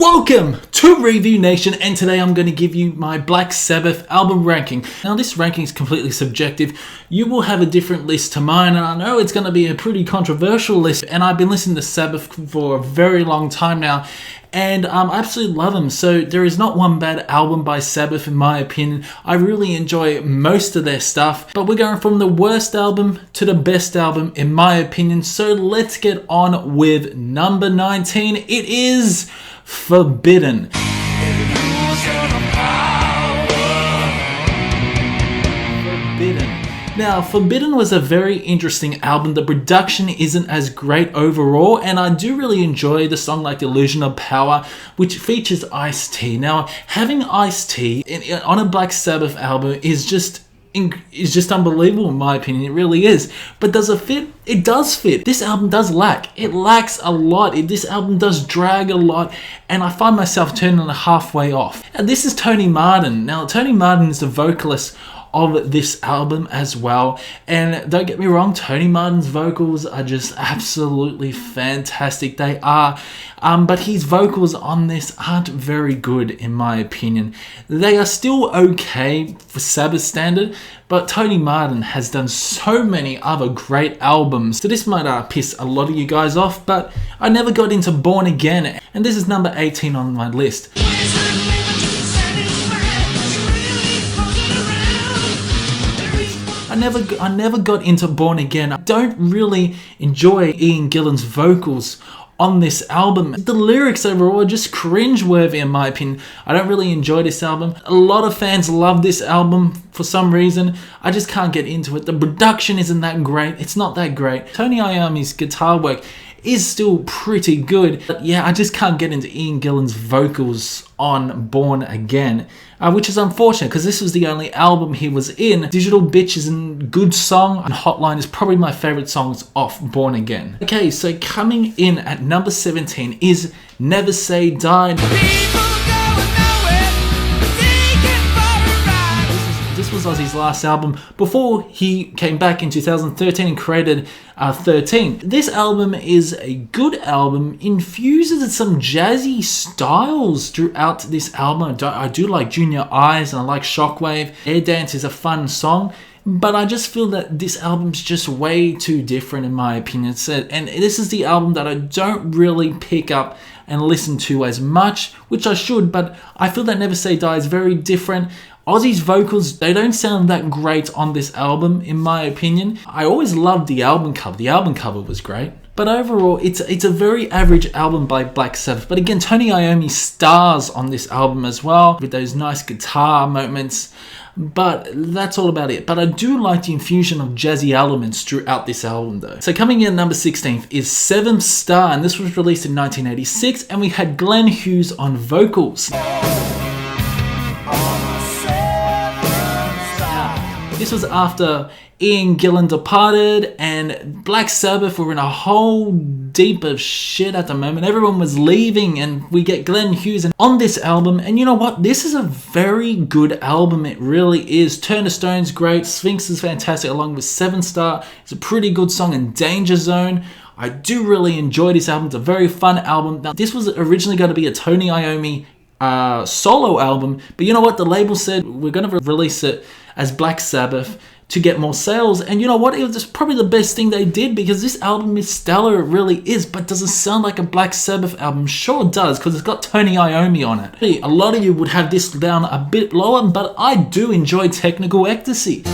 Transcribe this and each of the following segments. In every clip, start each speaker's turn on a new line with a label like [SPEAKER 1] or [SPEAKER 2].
[SPEAKER 1] Welcome to Review Nation, and today I'm going to give you my Black Sabbath album ranking. Now this ranking is completely subjective. You will have a different list to mine, and I know it's going to be a pretty controversial list, and I've been listening to Sabbath for a very long time now, and I absolutely love them. So there is not one bad album by Sabbath in my opinion. I really enjoy most of their stuff, but we're going from the worst album to the best album in my opinion. So let's get on with number 19. It is Forbidden. Now, Forbidden was a very interesting album. The production isn't as great overall, and I do really enjoy the song like Illusion of Power, which features Ice-T. Now, having Ice-T on a Black Sabbath album is just unbelievable in my opinion. It really is. But does it fit? It does fit. This album does lack. It lacks a lot. This album does drag a lot, and I find myself turning it halfway off. And this is Tony Martin. Now, Tony Martin is the vocalist of this album as well, and don't get me wrong, Tony Martin's vocals are just absolutely fantastic. They are, but his vocals on this aren't very good in my opinion. They are still okay for Sabbath standard, but Tony Martin has done so many other great albums, so this might piss a lot of you guys off, but I never got into Born Again, and this is number 18 on my list. I never got into Born Again. I don't really enjoy Ian Gillan's vocals on this album. The lyrics overall are just cringe-worthy in my opinion. I don't really enjoy this album. A lot of fans love this album for some reason. I just can't get into it. The production isn't that great. It's not that great. Tony Iommi's guitar work is still pretty good, but yeah, I just can't get into Ian Gillan's vocals on Born Again, which is unfortunate because this was the only album he was in. Digital Bitch is a good song, and Hotline is probably my favorite songs off Born Again. Okay, so coming in at number 17 is Never Say Die. This was Ozzy's last album before he came back in 2013 and created 13. This album is a good album, infuses some jazzy styles throughout this album. I do like Junior Eyes and I like Shockwave. Air Dance is a fun song, but I just feel that this album's just way too different in my opinion. And this is the album that I don't really pick up and listen to as much, which I should, but I feel that Never Say Die is very different. Ozzy's vocals, they don't sound that great on this album in my opinion. I always loved the album cover. The album cover was great. But overall, it's a very average album by Black Sabbath. But again, Tony Iommi stars on this album as well, with those nice guitar moments. But that's all about it. But I do like the infusion of jazzy elements throughout this album though. So coming in at number 16 is Seventh Star, and this was released in 1986, and we had Glenn Hughes on vocals. This was after Ian Gillan departed, and Black Sabbath were in a whole deep of shit at the moment. Everyone was leaving, and we get Glenn Hughes on this album. And you know what? This is a very good album. It really is. Turn to Stone's great. Sphinx is fantastic, along with Seven Star. It's a pretty good song, and Danger Zone. I do really enjoy this album. It's a very fun album. Now, this was originally going to be a Tony Iommi solo album, but you know what? The label said we're going to release it as Black Sabbath to get more sales, and you know what? It was probably the best thing they did, because this album is stellar, it really is, but does it sound like a Black Sabbath album? Sure it does, because it's got Tony Iommi on it. A lot of you would have this down a bit lower, but I do enjoy Technical Ecstasy.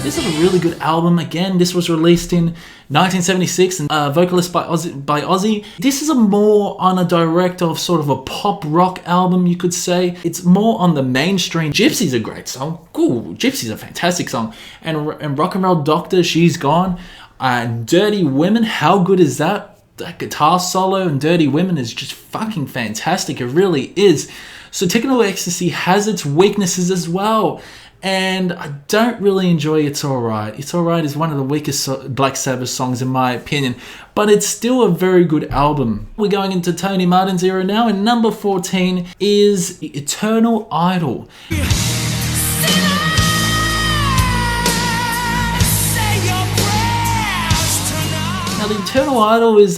[SPEAKER 1] This is a really good album. Again, this was released in 1976 and vocalist by Ozzy. This is more on a direct of sort of a pop rock album, you could say. It's more on the mainstream. Gypsy's a great song. Cool, Gypsy's a fantastic song. And Rock and Roll Doctor, She's Gone. Dirty Women, how good is that? That guitar solo in Dirty Women is just fucking fantastic. It really is. So Technical Ecstasy has its weaknesses as well, and I don't really enjoy It's Alright. It's Alright is one of the weakest Black Sabbath songs in my opinion, but it's still a very good album. We're going into Tony Martin's era now, and number 14 is Eternal Idol. Now, The Eternal Idol is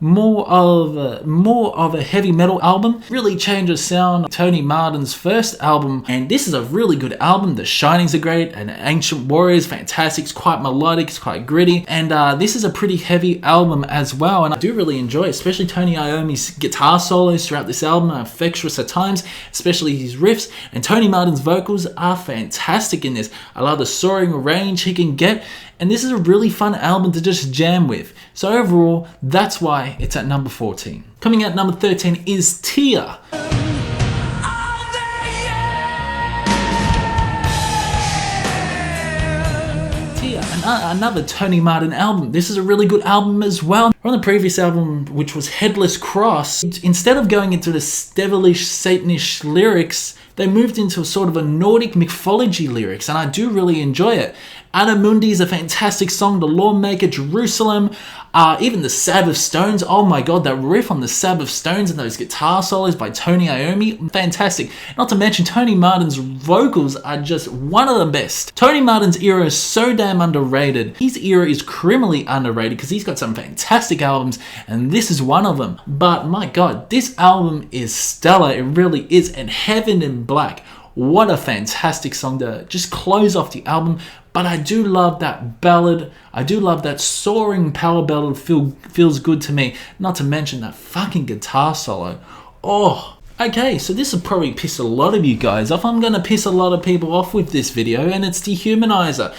[SPEAKER 1] more of a heavy metal album. Really changes sound. Tony Martin's first album, and this is a really good album. The Shinings are great, and Ancient Warriors, fantastic. It's quite melodic, it's quite gritty, and this is a pretty heavy album as well. And I do really enjoy it, especially Tony Iommi's guitar solos throughout this album are infectious at times, especially his riffs. And Tony Martin's vocals are fantastic in this. I love the soaring range he can get, and this is a really fun album to just jam with. So overall, that's why it's at number 14. Coming at number 13 is Tear. Another Tony Martin album. This is a really good album as well. From the previous album, which was Headless Cross, instead of going into the devilish, Satanish lyrics, they moved into a sort of a Nordic mythology lyrics, and I do really enjoy it. Anamundi is a fantastic song, The Lawmaker, Jerusalem, even the Sabbath Stones. Oh my god, that riff on the Sabbath Stones and those guitar solos by Tony Iommi, fantastic. Not to mention Tony Martin's vocals are just one of the best. Tony Martin's era is so damn underrated. His era is criminally underrated because he's got some fantastic albums, and this is one of them. But my god, this album is stellar, it really is. And Heaven in Black, what a fantastic song to just close off the album. But I do love that ballad. I do love that soaring power ballad. Feels good to me. Not to mention that fucking guitar solo. Oh, okay. So this will probably piss a lot of you guys off. I'm going to piss a lot of people off with this video, and it's DEHUMANIZER.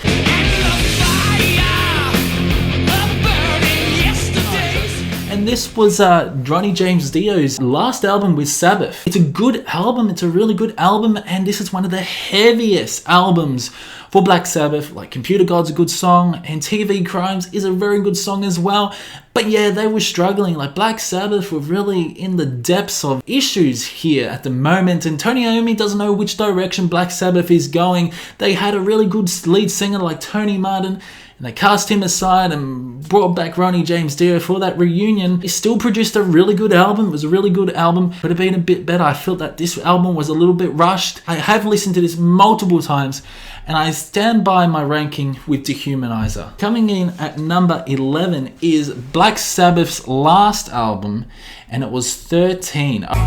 [SPEAKER 1] And this was Ronnie James Dio's last album with Sabbath. It's a good album. It's a really good album, and this is one of the heaviest albums for Black Sabbath. Like Computer God's a good song, and TV Crimes is a very good song as well. But yeah, they were struggling. Like Black Sabbath were really in the depths of issues here at the moment, and Tony Iommi doesn't know which direction Black Sabbath is going. They had a really good lead singer like Tony Martin, and they cast him aside and brought back Ronnie James Dio for that reunion. He still produced a really good album. It was a really good album. Could have been a bit better. I felt that this album was a little bit rushed. I have listened to this multiple times, and I stand by my ranking with DEHUMANIZER. Coming in at number 11 is Black Sabbath's last album, and it was 13. The blood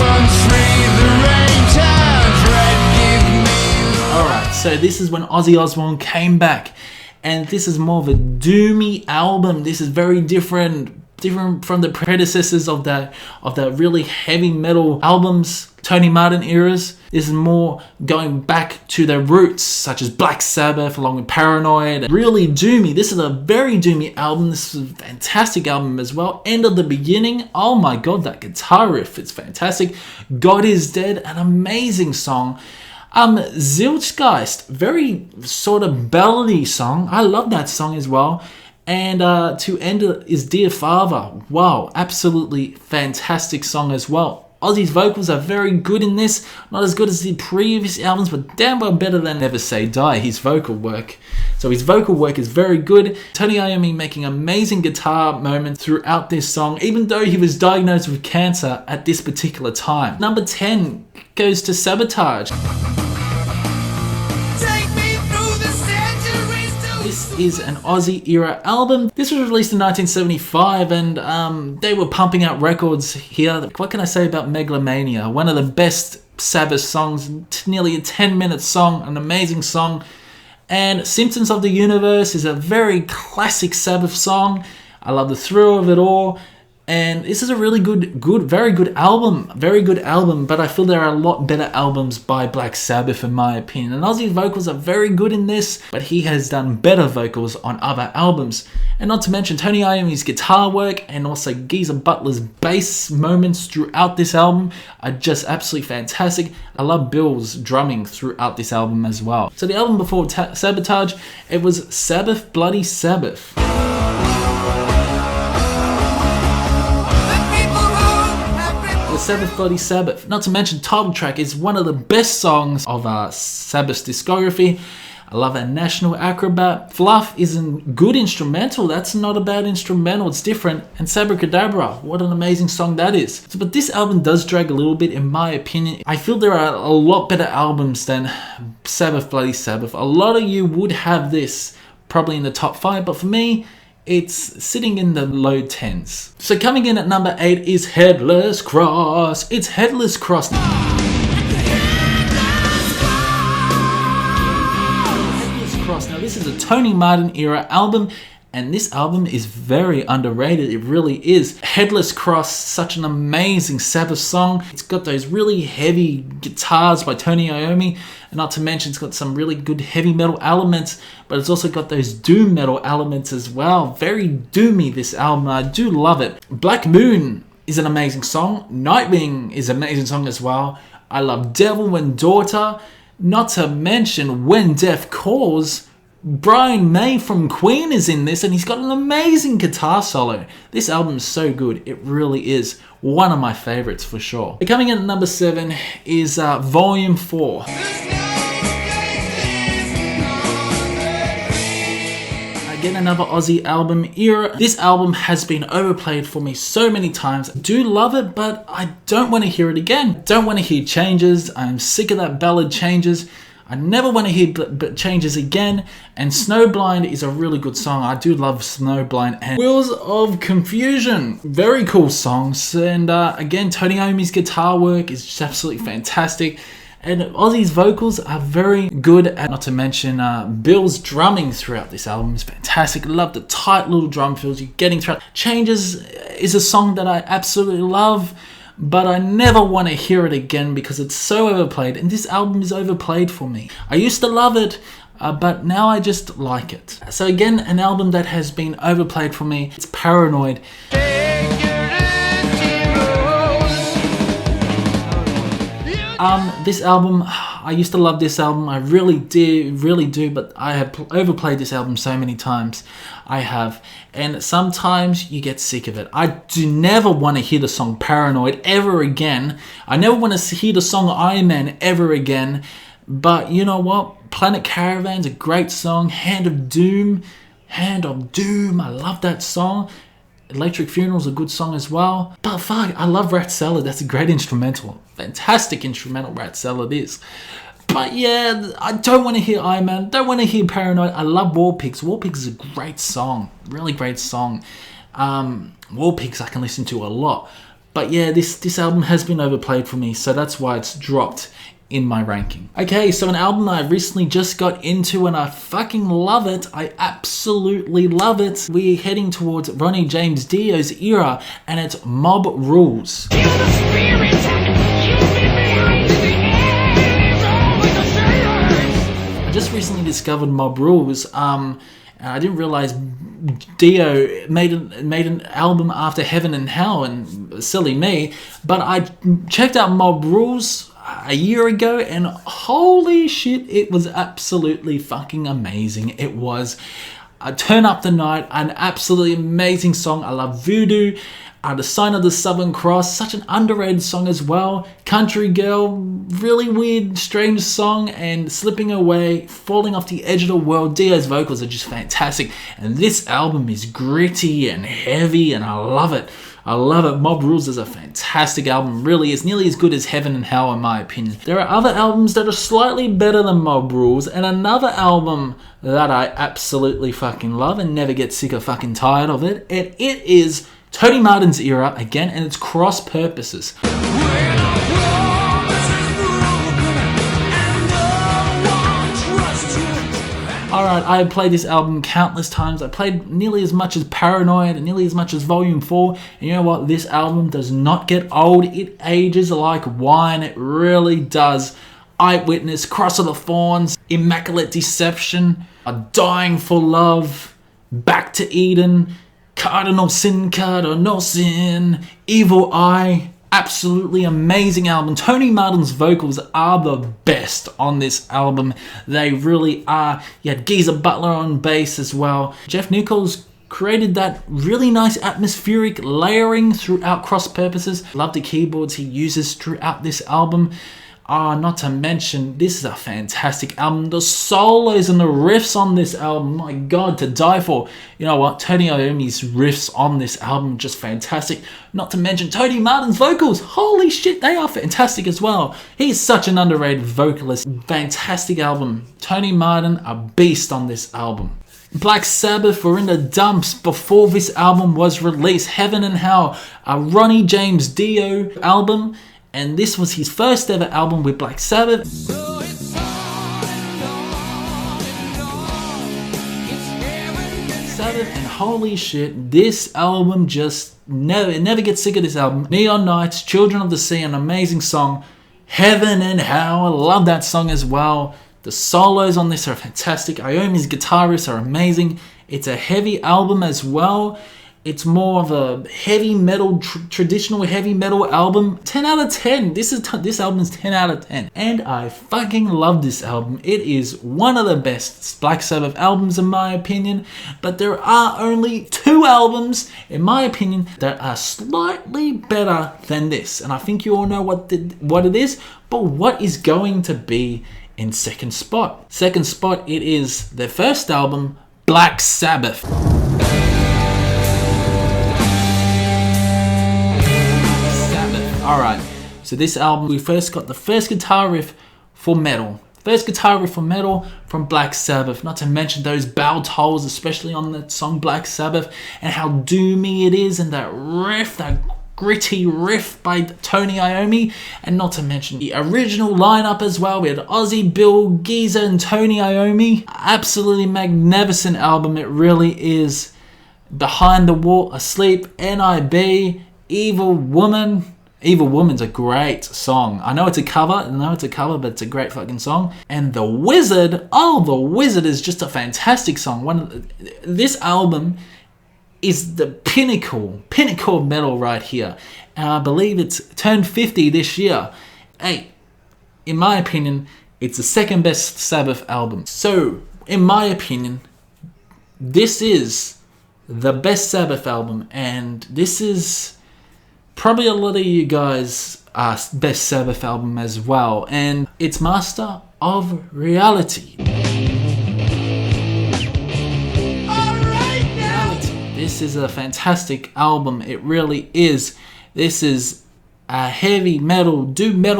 [SPEAKER 1] runs free, the rain turns red, give me. Alright, so this is when Ozzy Osbourne came back, and this is more of a doomy album. This is very different from the predecessors of the really heavy metal albums, Tony Martin eras. This is more going back to their roots, such as Black Sabbath along with Paranoid. Really doomy. This is a very doomy album. This is a fantastic album as well. End of the Beginning. Oh my god, that guitar riff, it's fantastic. God Is Dead, an amazing song. Zilchgeist, very sort of ballady song. I love that song as well. And to end it is Dear Father. Wow, absolutely fantastic song as well. Ozzy's vocals are very good in this. Not as good as the previous albums, but damn well better than Never Say Die, his vocal work. So his vocal work is very good. Tony Iommi making amazing guitar moments throughout this song, even though he was diagnosed with cancer at this particular time. Number 10 goes to Sabotage. This is an Ozzy era album. This was released in 1975, and they were pumping out records here. What can I say about Megalomania? One of the best Sabbath songs, nearly a 10-minute song, an amazing song. And Symptoms of the Universe is a very classic Sabbath song. I love the thrill of it all. And this is a really very good album. Very good album, but I feel there are a lot better albums by Black Sabbath in my opinion. And Ozzy's vocals are very good in this, but he has done better vocals on other albums. And not to mention Tony Iommi's guitar work and also Geezer Butler's bass moments throughout this album are just absolutely fantastic. I love Bill's drumming throughout this album as well. So the album before Sabotage, it was Sabbath Bloody Sabbath. Sabbath Bloody Sabbath. Not to mention, title track is one of the best songs of Sabbath's discography. I love a National Acrobat. Fluff is a good instrumental. That's not a bad instrumental. It's different. And Sabracadabra, what an amazing song that is. But this album does drag a little bit in my opinion. I feel there are a lot better albums than Sabbath Bloody Sabbath. A lot of you would have this, probably in the top 5, but for me, it's sitting in the low 10s. So coming in at number 8 is Headless Cross. It's Headless Cross. Headless Cross. Now this is a Tony Martin era album, and this album is very underrated. It really is. Headless Cross, such an amazing Sabbath song. It's got those really heavy guitars by Tony Iommi, and not to mention it's got some really good heavy metal elements, but it's also got those doom metal elements as well. Very doomy, this album. I do love it. Black Moon is an amazing song. Nightwing is an amazing song as well. I love Devil and Daughter. Not to mention When Death Calls. Brian May from Queen is in this, and he's got an amazing guitar solo. This album is so good. It really is one of my favorites for sure. Coming in at number 7 is Volume 4. Again, another Aussie album era. This album has been overplayed for me so many times. I do love it, but I don't want to hear it again. Don't want to hear Changes. I'm sick of that ballad Changes. I never want to hear Changes again. And Snowblind is a really good song. I do love Snowblind. And Wheels of Confusion, very cool songs. And again, Tony Iommi's guitar work is just absolutely fantastic. And Ozzy's vocals are very good. And not to mention Bill's drumming throughout this album is fantastic. I love the tight little drum fills you're getting throughout. Changes is a song that I absolutely love, but I never want to hear it again because it's so overplayed, and this album is overplayed for me. I used to love it, but now I just like it. So again, an album that has been overplayed for me, it's Paranoid. This album, I used to love this album. I really do, but I have overplayed this album so many times. I have, and sometimes you get sick of it. I do never want to hear the song Paranoid ever again. I never want to hear the song Iron Man ever again. But you know what? Planet Caravan's a great song. Hand of Doom, I love that song. Electric Funeral's a good song as well. But fuck, I love Rat Salad. That's a great instrumental. Fantastic instrumental, Rat Salad is. But yeah, I don't want to hear Iron Man. Don't want to hear Paranoid. I love War Pigs. War Pigs is a great song. Really great song. War Pigs I can listen to a lot. But yeah, this album has been overplayed for me, so that's why it's dropped in my ranking. Okay, so an album I recently just got into and I fucking love it. I absolutely love it. We're heading towards Ronnie James Dio's era, and it's Mob Rules. I just recently discovered Mob Rules. And I didn't realize Dio made an album after Heaven and Hell, and silly me. But I checked out Mob Rules a year ago, and holy shit, it was absolutely fucking amazing. It was Turn Up the Night, an absolutely amazing song. I love Voodoo, The Sign of the Southern Cross, such an underrated song as well. Country Girl, really weird, strange song, and Slipping Away, Falling Off the Edge of the World. Dio's vocals are just fantastic, and this album is gritty and heavy, and I love it. I love it. Mob Rules is a fantastic album. Really, it's nearly as good as Heaven and Hell in my opinion. There are other albums that are slightly better than Mob Rules, and another album that I absolutely fucking love and never get sick or fucking tired of it. And it is Tony Martin's era again, and it's Cross Purposes. Alright, I have played this album countless times. I played nearly as much as Paranoid and nearly as much as Volume 4. And you know what? This album does not get old. It ages like wine. It really does. Eyewitness, Cross of the Thorns, Immaculate Deception, Dying for Love, Back to Eden, Cardinal Sin, Cardinal Sin, Evil Eye. Absolutely amazing album. Tony Martin's vocals are the best on this album. They really are. You had Geezer Butler on bass as well. Jeff Nichols created that really nice atmospheric layering throughout Cross Purposes. Love the keyboards he uses throughout this album. Not to mention, this is a fantastic album. The solos and the riffs on this album, my god, to die for. You know what? Tony Iommi's riffs on this album, just fantastic. Not to mention Tony Martin's vocals. Holy shit, they are fantastic as well. He's such an underrated vocalist. Fantastic album. Tony Martin, a beast on this album. Black Sabbath were in the dumps before this album was released. Heaven and Hell, a Ronnie James Dio album, and this was his first ever album with Black Sabbath. Sabbath, and holy shit, this album just never gets sick of this album. Neon Nights, Children of the Sea, an amazing song. Heaven and Hell, I love that song as well. The solos on this are fantastic. Iommi's guitarists are amazing. It's a heavy album as well. It's more of a heavy metal, traditional heavy metal album. 10 out of 10. This album is 10 out of 10. And I fucking love this album. It is one of the best Black Sabbath albums in my opinion. But there are only 2 albums, in my opinion, that are slightly better than this. And I think you all know what it is. But what is going to be in second spot? Second spot, it is their first album, Black Sabbath. Alright, so this album, we first got the first guitar riff for metal. First guitar riff for metal from Black Sabbath. Not to mention those bell tolls, especially on that song Black Sabbath, and how doomy it is, and that riff, that gritty riff by Tony Iommi. And not to mention the original lineup as well. We had Ozzy, Bill, Geezer, and Tony Iommi. Absolutely magnificent album, it really is. Behind the Wall, Asleep, NIB, Evil Woman. Evil Woman's a great song. I know it's a cover, but it's a great fucking song. And The Wizard, The Wizard is just a fantastic song. This album is the pinnacle of metal right here. And I believe it's turned 50 this year. Hey, in my opinion, it's the second best Sabbath album. So, in my opinion, this is the best Sabbath album, and this is probably a lot of you guys' best Sabbath album as well, and it's Master of Reality. This is a fantastic album, it really is. This is a heavy metal,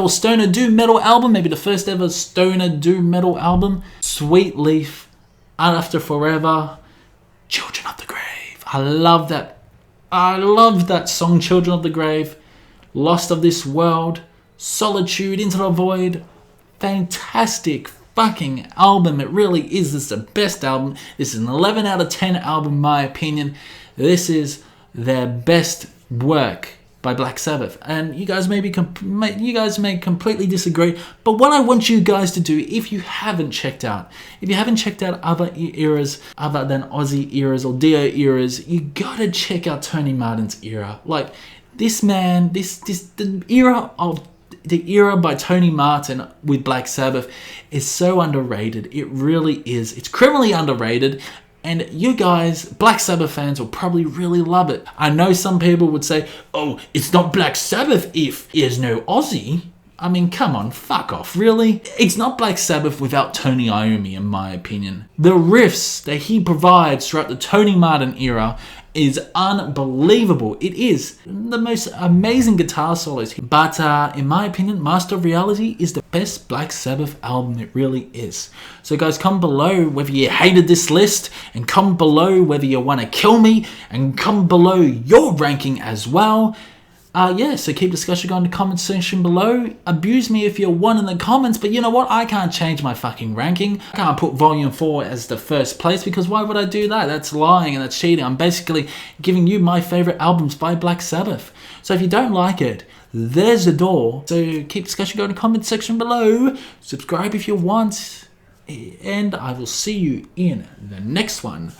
[SPEAKER 1] stoner doom metal album, maybe the first ever stoner doom metal album. Sweet Leaf, After Forever, Children of the Grave. I love that song, Children of the Grave. Lost of This World, Solitude, Into the Void. Fantastic fucking album. It really is. This is the best album. This is an 11 out of 10 album in my opinion. This is their best work by Black Sabbath. And you guys may completely disagree, but what I want you guys to do, if you haven't checked out other eras other than Ozzy eras or Dio eras, you gotta check out Tony Martin's era. Like this man, the era by Tony Martin with Black Sabbath is so underrated. It really is. It's criminally underrated. And you guys, Black Sabbath fans, will probably really love it. I know some people would say, oh, it's not Black Sabbath if there's no Ozzy. I mean, come on, fuck off, really? It's not Black Sabbath without Tony Iommi, in my opinion. The riffs that he provides throughout the Tony Martin era is unbelievable. It is the most amazing guitar solos. But in my opinion, Master of Reality is the best Black Sabbath album. It really is. So guys, comment below whether you hated this list, and comment below whether you want to kill me, and comment below your ranking as well. So keep discussion going in the comment section below. Abuse me if you want in the comments, but you know what? I can't change my fucking ranking. I can't put Volume 4 as the first place, because why would I do that? That's lying and that's cheating. I'm basically giving you my favorite albums by Black Sabbath. So if you don't like it, there's the door. So keep discussion going in the comment section below. Subscribe if you want. And I will see you in the next one.